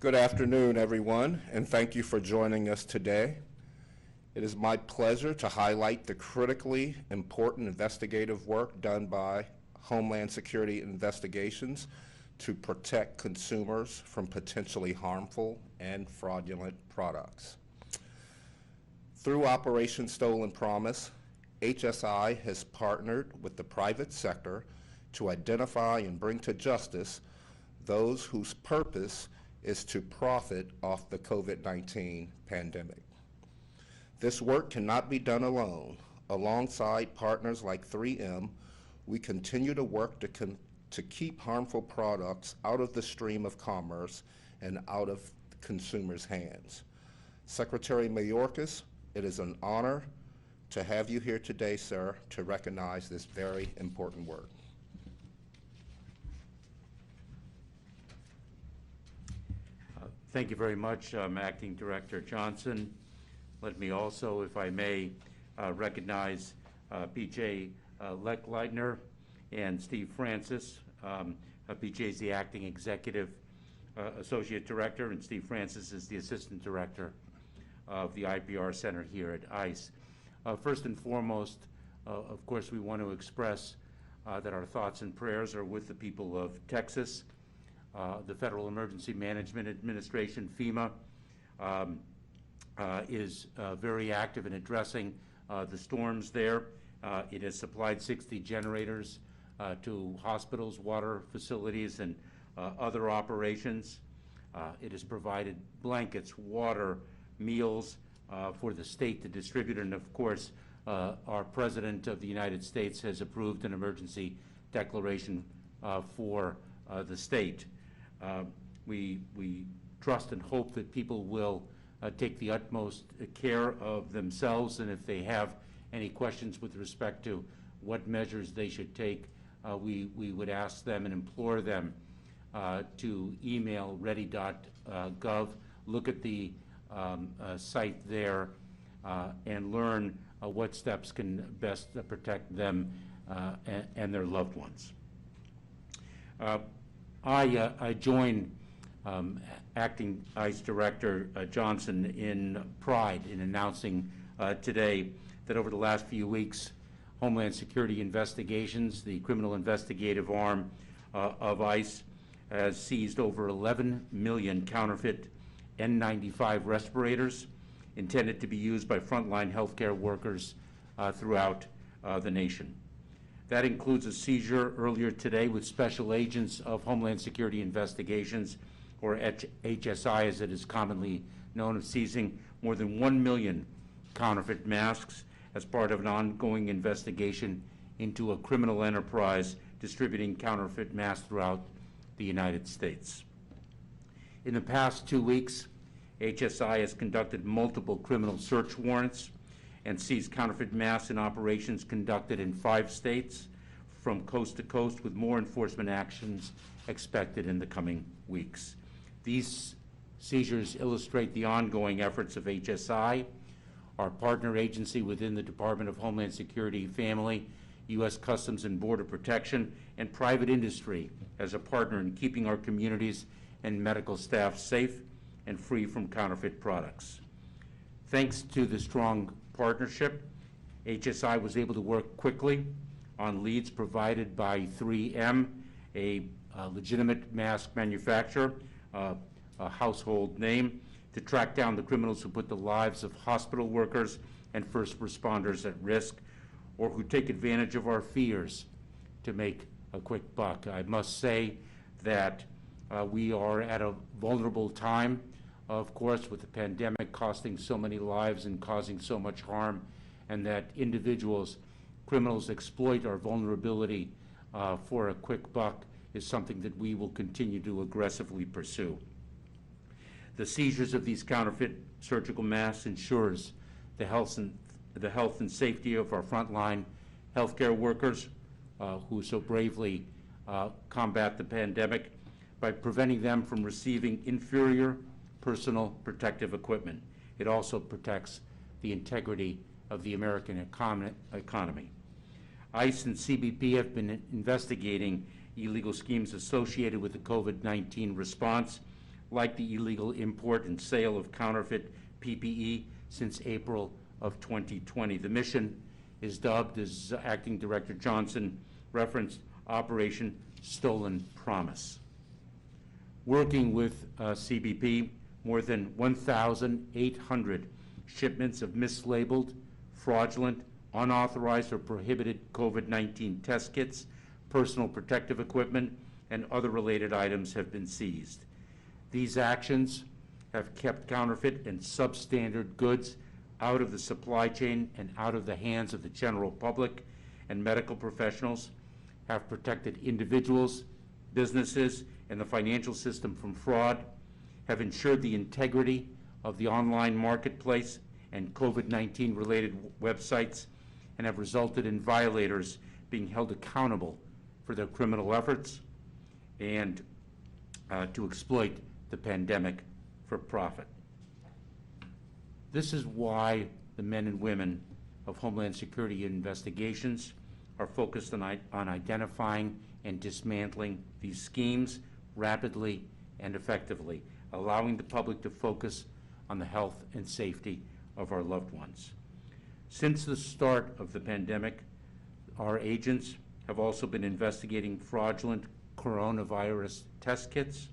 Good afternoon, everyone, and thank you for joining us today. It is my pleasure to highlight the critically important investigative work done by Homeland Security investigations to protect consumers from potentially harmful and fraudulent products. Through Operation Stolen Promise, HSI has partnered with the private sector to identify and bring to justice those whose purpose is to profit off the COVID-19 pandemic. This work cannot be done alone. Alongside partners like 3M, we continue to work to keep harmful products out of the stream of commerce and out of consumers' hands. Secretary Mayorkas, it is an honor to have you here today, sir, to recognize this very important work. Thank you very much, Acting Director Johnson. Let me also, if I may, recognize PJ Leitner and Steve Francis. PJ is the Acting Executive Associate Director, and Steve Francis is the Assistant Director of the IPR Center here at ICE. First and foremost, of course, we want to express that our thoughts and prayers are with the people of Texas. The Federal Emergency Management Administration, FEMA, is very active in addressing the storms there. It has supplied 60 generators to hospitals, water facilities, and other operations. It has provided blankets, water, meals for the state to distribute, and of course, our President of the United States has approved an emergency declaration for the state. We trust and hope that people will take the utmost care of themselves, and if they have any questions with respect to what measures they should take, we would ask them and implore them to email ready.gov, look at the site there, and learn what steps can best protect them and their loved ones. I join Acting ICE Director Johnson in pride in announcing today that over the last few weeks, Homeland Security investigations, the criminal investigative arm of ICE, has seized over 11 million counterfeit N95 respirators intended to be used by frontline healthcare workers throughout the nation. That includes a seizure earlier today with special agents of Homeland Security investigations, or HSI as it is commonly known, of seizing more than 1 million counterfeit masks as part of an ongoing investigation into a criminal enterprise distributing counterfeit masks throughout the United States. In the past 2 weeks, HSI has conducted multiple criminal search warrants and seized counterfeit masks in operations conducted in 5 states from coast to coast, with more enforcement actions expected in the coming weeks. These seizures illustrate the ongoing efforts of HSI, our partner agency within the Department of Homeland Security family, U.S. Customs and Border Protection, and private industry as a partner in keeping our communities and medical staff safe and free from counterfeit products. Thanks to the strong partnership, HSI was able to work quickly on leads provided by 3M, a legitimate mask manufacturer, a household name, to track down the criminals who put the lives of hospital workers and first responders at risk, or who take advantage of our fears to make a quick buck. I must say that we are at a vulnerable time, of course, with the pandemic costing so many lives and causing so much harm, and that individuals, criminals, exploit our vulnerability for a quick buck is something that we will continue to aggressively pursue. The seizures of these counterfeit surgical masks ensures the health and safety of our frontline healthcare workers who so bravely combat the pandemic by preventing them from receiving inferior personal protective equipment. It also protects the integrity of the American economy. ICE and CBP have been investigating illegal schemes associated with the COVID-19 response, like the illegal import and sale of counterfeit PPE since April of 2020. The mission is dubbed, as Acting Director Johnson referenced, Operation Stolen Promise. Working with CBP, more than 1,800 shipments of mislabeled, fraudulent, unauthorized, or prohibited COVID-19 test kits, personal protective equipment, and other related items have been seized. These actions have kept counterfeit and substandard goods out of the supply chain and out of the hands of the general public and medical professionals, have protected individuals, businesses, and the financial system from fraud, have ensured the integrity of the online marketplace and COVID-19 related websites, and have resulted in violators being held accountable for their criminal efforts and to exploit the pandemic for profit. This is why the men and women of Homeland Security investigations are focused on identifying and dismantling these schemes rapidly and effectively, allowing the public to focus on the health and safety of our loved ones. Since the start of the pandemic, our agents have also been investigating fraudulent coronavirus test kits,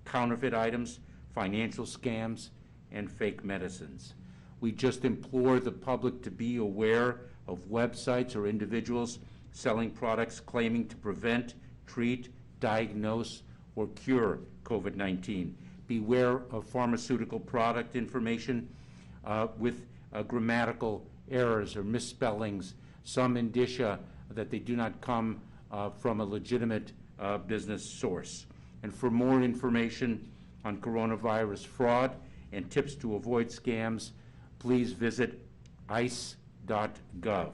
counterfeit items, financial scams, and fake medicines. We just implore the public to be aware of websites or individuals selling products claiming to prevent, treat, diagnose, or cure COVID-19. Beware of pharmaceutical product information with grammatical errors or misspellings, some indicia that they do not come from a legitimate business source. And for more information on coronavirus fraud and tips to avoid scams, please visit ice.gov.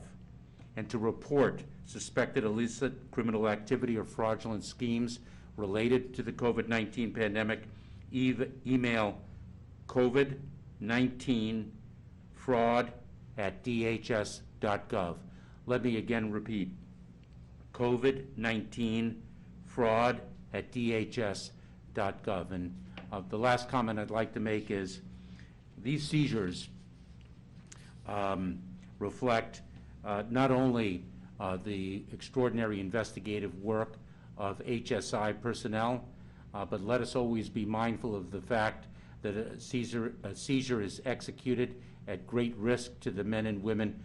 And to report suspected illicit criminal activity or fraudulent schemes related to the COVID-19 pandemic, email covid19fraud@dhs.gov. Let me again repeat, covid19fraud@dhs.gov. And the last comment I'd like to make is these seizures reflect not only the extraordinary investigative work of HSI personnel, but let us always be mindful of the fact that a seizure is executed at great risk to the men and women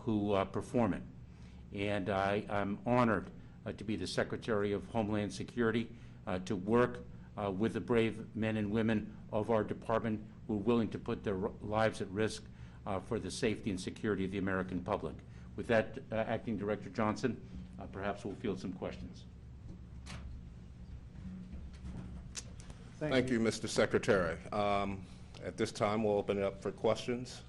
who perform it. And I'm honored to be the Secretary of Homeland Security, to work with the brave men and women of our department who are willing to put their lives at risk for the safety and security of the American public. With that, Acting Director Johnson, perhaps we'll field some questions. Thank you, Mr. Secretary. At this time, we'll open it up for questions.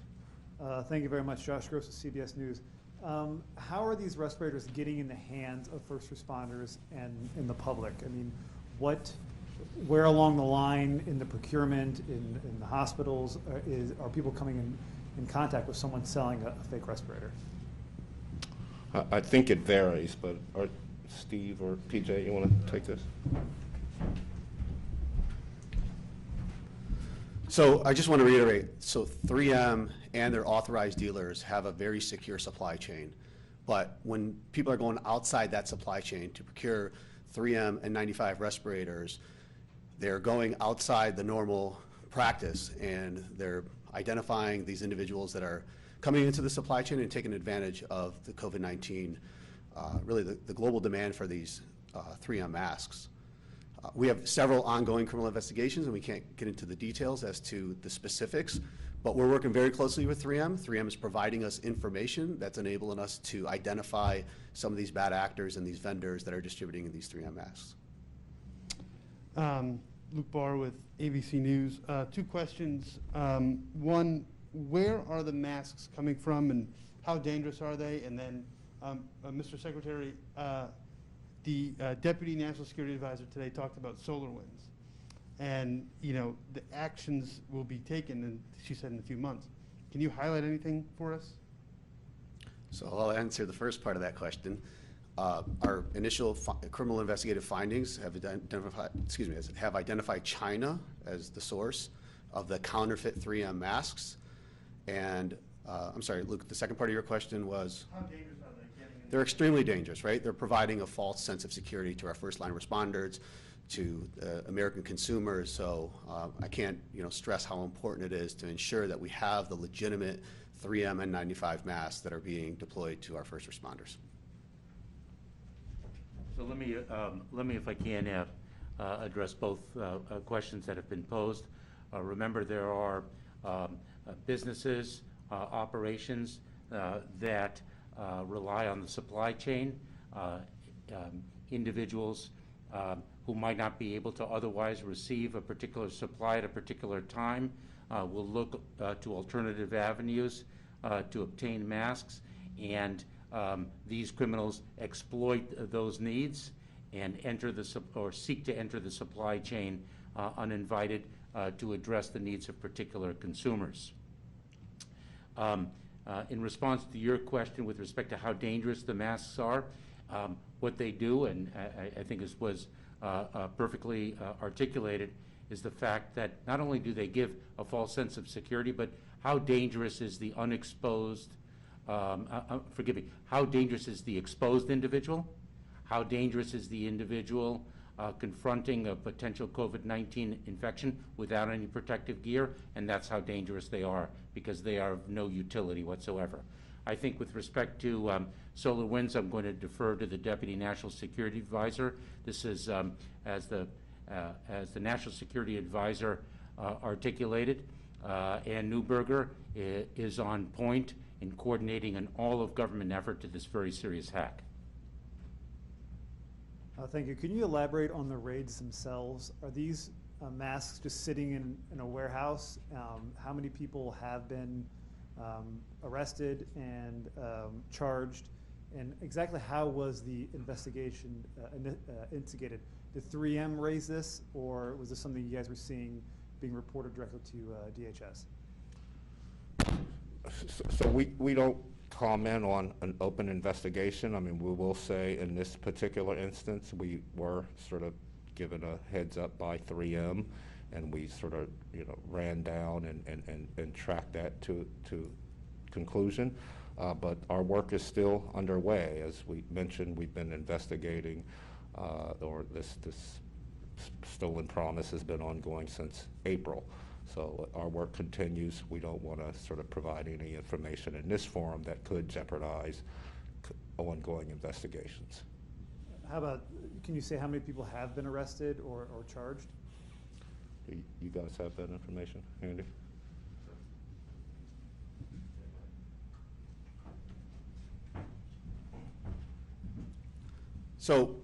Thank you very much, Josh Gross of CBS News. How are these respirators getting in the hands of first responders and in the public? I mean, where along the line in the procurement, in the hospitals, are people coming in contact with someone selling a fake respirator? I think it varies, but Steve or PJ, you want to take this? So I just want to reiterate, so 3M and their authorized dealers have a very secure supply chain. But when people are going outside that supply chain to procure 3M N95 respirators, they're going outside the normal practice, and they're identifying these individuals that are coming into the supply chain and taking advantage of the COVID-19, really the global demand for these 3M masks. We have several ongoing criminal investigations, and we can't get into the details as to the specifics, but we're working very closely with 3M. 3M is providing us information that's enabling us to identify some of these bad actors and these vendors that are distributing these 3M masks. Luke Barr with ABC News. Two questions. One, where are the masks coming from and how dangerous are they? And then, Mr. Secretary, the Deputy National Security Advisor today talked about SolarWinds. And, you know, the actions will be taken, and she said in a few months. Can you highlight anything for us? So I'll answer the first part of that question. Our initial criminal investigative findings have identified China as the source of the counterfeit 3M masks. And I'm sorry, Luke, the second part of your question was? How dangerous are they getting in? They're extremely dangerous, right? They're providing a false sense of security to our first line responders, to American consumers. So I can't, stress how important it is to ensure that we have the legitimate 3M N95 masks that are being deployed to our first responders. So let me, if I can, address both questions that have been posed. Remember, there are businesses, operations that rely on the supply chain, individuals who might not be able to otherwise receive a particular supply at a particular time will look to alternative avenues to obtain masks, and these criminals exploit those needs and seek to enter the supply chain uninvited to address the needs of particular consumers. In response to your question with respect to how dangerous the masks are, what they do, and I think this was perfectly articulated, is the fact that not only do they give a false sense of security, but how dangerous is the unexposed, how dangerous is the exposed individual? How dangerous is the individual confronting a potential COVID-19 infection without any protective gear? And that's how dangerous they are, because they are of no utility whatsoever. I think with respect to solar winds, I'm going to defer to the Deputy National Security Advisor. This is, as the National Security Advisor articulated, Ann Neuberger is on point in coordinating an all-of-government effort to this very serious hack. Thank you. Can you elaborate on the raids themselves? Are these masks just sitting in a warehouse? How many people have been arrested and charged? And exactly how was the investigation instigated? Did 3M raise this, or was this something you guys were seeing being reported directly to DHS? So we don't comment on an open investigation. I mean, we will say in this particular instance, we were sort of given a heads up by 3M, and we sort of, ran down and tracked that to conclusion. But our work is still underway. As we mentioned, we've been investigating, or this stolen promise has been ongoing since April. So our work continues. We don't want to sort of provide any information in this forum that could jeopardize ongoing investigations. How about, can you say how many people have been arrested or charged? Do you guys have that information, Andy? So,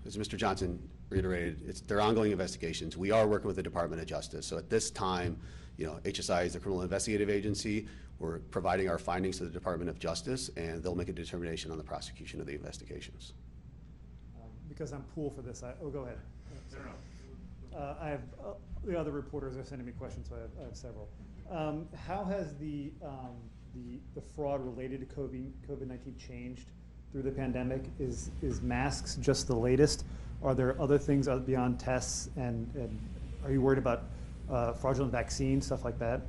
as Mr. Johnson reiterated, they're ongoing investigations. We are working with the Department of Justice. So at this time, HSI is the criminal investigative agency. We're providing our findings to the Department of Justice, and they'll make a determination on the prosecution of the investigations. Because I'm pool for this, go ahead. I have, the other reporters are sending me questions, so I have several. How has the fraud related to COVID-19 changed through the pandemic? Is masks just the latest? Are there other things beyond tests, and are you worried about fraudulent vaccines, stuff like that?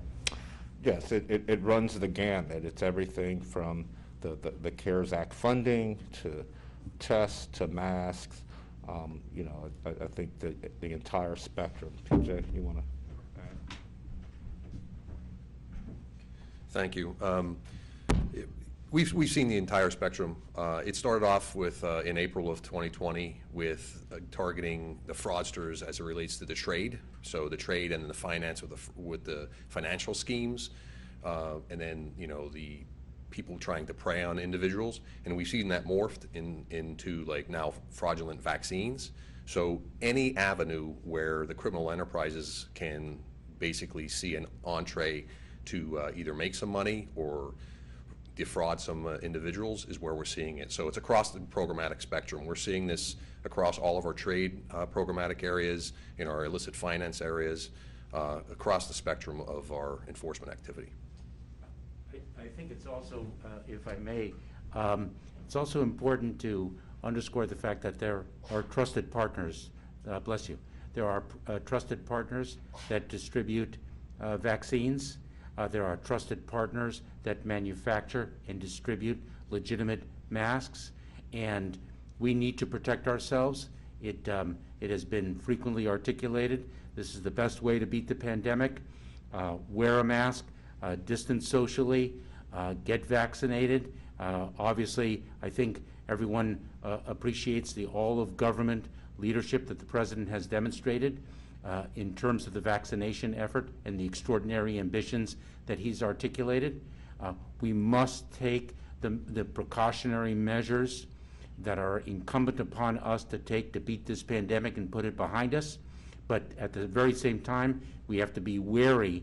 Yes, it runs the gamut. It's everything from the CARES Act funding to tests to masks. I think the entire spectrum. PJ, you want to add? Thank you. We've seen the entire spectrum. It started off with in April of 2020 with targeting the fraudsters as it relates to the trade, so the trade and the finance with the financial schemes, and then the people trying to prey on individuals, and we've seen that morphed into like now fraudulent vaccines. So any avenue where the criminal enterprises can basically see an entree to either make some money or defraud some individuals is where we're seeing it. So it's across the programmatic spectrum. We're seeing this across all of our trade programmatic areas, in our illicit finance areas, across the spectrum of our enforcement activity. I think it's also, if I may, it's also important to underscore the fact that there are trusted partners, bless you, there are trusted partners that distribute vaccines. There are trusted partners that manufacture and distribute legitimate masks, and we need to protect ourselves. It has been frequently articulated. This is the best way to beat the pandemic. Wear a mask, distance socially, get vaccinated. Obviously, I think everyone appreciates the all-of-government leadership that the President has demonstrated in terms of the vaccination effort and the extraordinary ambitions that he's articulated. We must take the precautionary measures that are incumbent upon us to take to beat this pandemic and put it behind us. But at the very same time, we have to be wary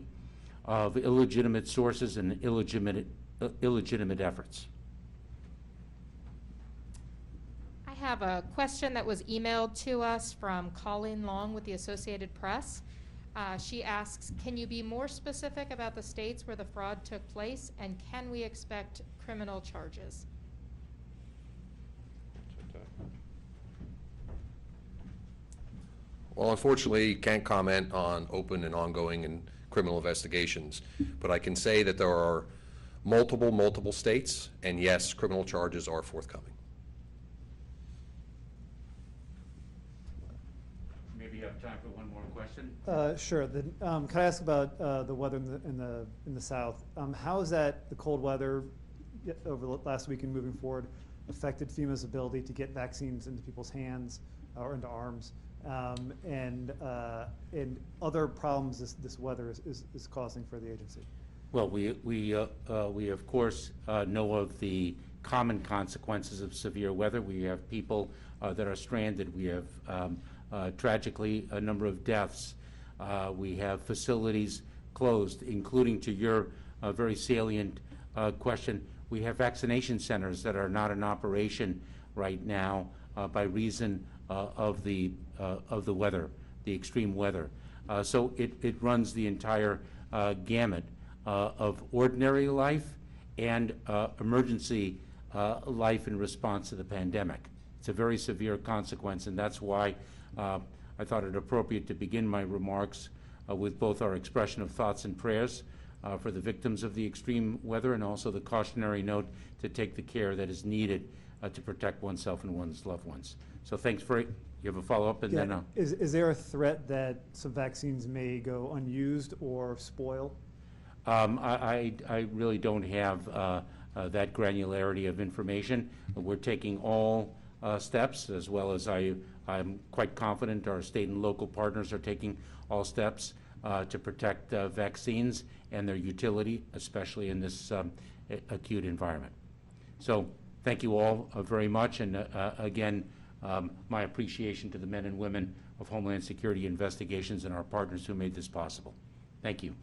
of illegitimate sources and illegitimate efforts. I have a question that was emailed to us from Colleen Long with the Associated Press. She asks, can you be more specific about the states where the fraud took place, and can we expect criminal charges? Well, unfortunately, can't comment on open and ongoing and criminal investigations, but I can say that there are multiple states, and yes, criminal charges are forthcoming. Maybe you have time for one more question? Sure. Can I ask about the weather in the South? How has the cold weather over the last week and moving forward affected FEMA's ability to get vaccines into people's hands or into arms? And other problems this weather is causing for the agency? Well, we of course know of the common consequences of severe weather. We have people that are stranded. We have tragically a number of deaths. We have facilities closed, including, to your very salient question, we have vaccination centers that are not in operation right now by reason of the weather, the extreme weather. So it runs the entire gamut of ordinary life and emergency life in response to the pandemic. It's a very severe consequence, and that's why I thought it appropriate to begin my remarks with both our expression of thoughts and prayers for the victims of the extreme weather, and also the cautionary note to take the care that is needed to protect oneself and one's loved ones. So thanks for it. You have a follow-up, and then is there a threat that some vaccines may go unused or spoil? I really don't have that granularity of information. We're taking all steps, as well as I'm quite confident our state and local partners are taking all steps to protect vaccines and their utility, especially in this acute environment. So thank you all very much, and again, my appreciation to the men and women of Homeland Security investigations and our partners who made this possible. Thank you.